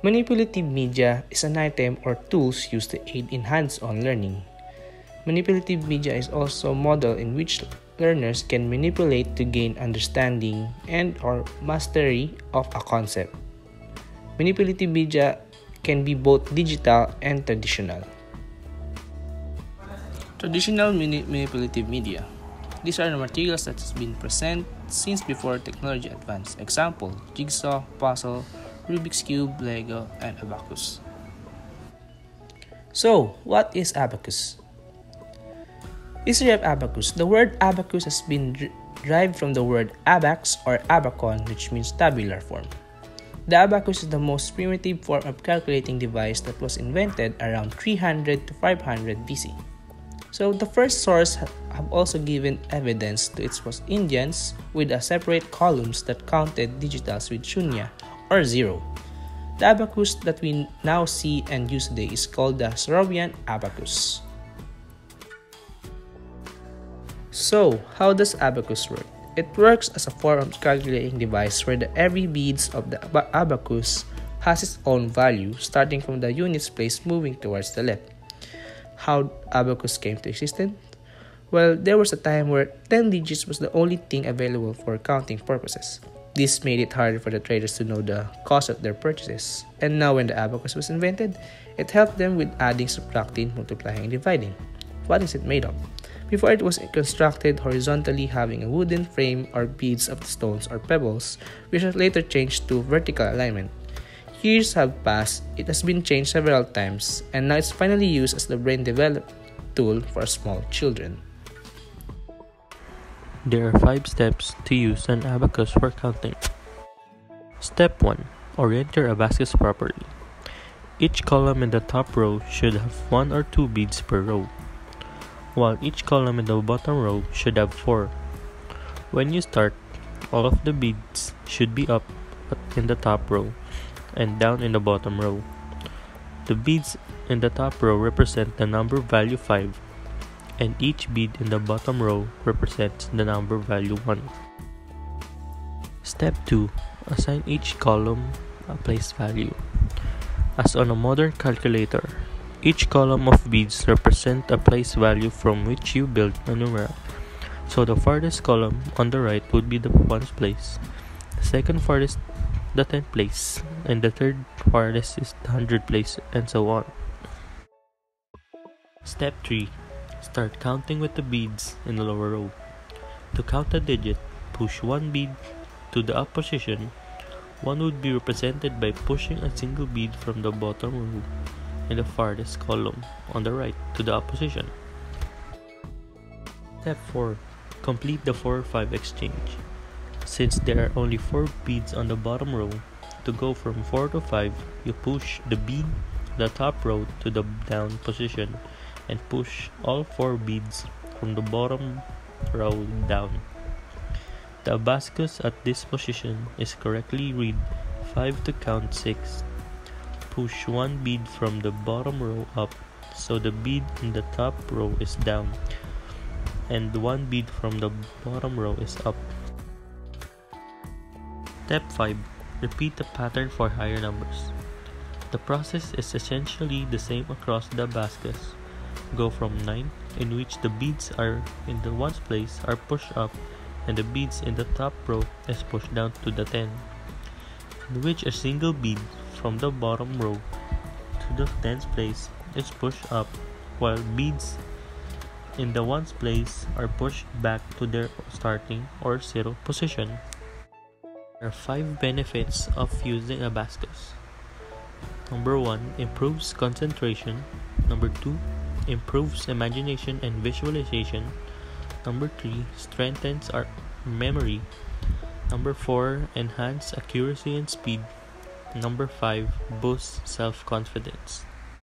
Manipulative media is an item or tools used to aid in hands-on learning. Manipulative media is also a model in which learners can manipulate to gain understanding and/or mastery of a concept. Manipulative media can be both digital and traditional. Traditional manipulative media. These are the materials that has been present since before technology advanced. Example, jigsaw, puzzle, Rubik's Cube, Lego, and Abacus. So, what is Abacus? History of Abacus. The word Abacus has been derived from the word abax or abacon, which means tabular form. The abacus is the most primitive form of calculating device that was invented around 300 to 500 BC. So the first source have also given evidence to it was Indians with a separate columns that counted digitals with shunya or zero. The abacus that we now see and use today is called the Sorovian abacus. So how does abacus work? It works as a form of calculating device where every beads of the abacus has its own value starting from the units place moving towards the left. How abacus came to existence? Well, there was a time where 10 digits was the only thing available for counting purposes. This made it harder for the traders to know the cost of their purchases. And now when the abacus was invented, it helped them with adding, subtracting, multiplying, and dividing. What is it made of? Before it was constructed horizontally having a wooden frame or beads of stones or pebbles, which was later changed to vertical alignment. Years have passed, it has been changed several times, and now it's finally used as the brain development tool for small children. There are 5 steps to use an abacus for counting. Step 1. Orient your abacus properly. Each column in the top row should have 1 or 2 beads per row, while each column in the bottom row should have 4. When you start, all of the beads should be up in the top row and down in the bottom row. The beads in the top row represent the number value 5, and each bead in the bottom row represents the number value 1. Step 2. Assign each column a place value. As on a modern calculator, each column of beads represent a place value from which you build a numeral. So the farthest column on the right would be the 1st place, the second farthest the 10th place, and the third farthest is the 100th place, and so on. Step 3. Start counting with the beads in the lower row. To count a digit, push one bead to the up position. One would be represented by pushing a single bead from the bottom row in the farthest column on the right to the up position. Step 4. Complete the 4-5 exchange. Since there are only 4 beads on the bottom row, to go from 4 to 5, you push the bead the top row to the down position and push all 4 beads from the bottom row down. The abacus at this position is correctly read 5 to count 6. Push one bead from the bottom row up, so the bead in the top row is down, and one bead from the bottom row is up. Step 5. Repeat the pattern for higher numbers. The process is essentially the same across the abacus. Go from 9, in which the beads are in the 1st place are pushed up, and the beads in the top row is pushed down to the 10, in which a single bead from the bottom row to the 10th place is pushed up, while beads in the 1st place are pushed back to their starting or 0 position. There are 5 benefits of using abacus. Number 1. Improves concentration. Number 2. Improves imagination and visualization. Number 3. Strengthens our memory. Number 4. Enhance accuracy and speed. Number 5. Boosts self-confidence.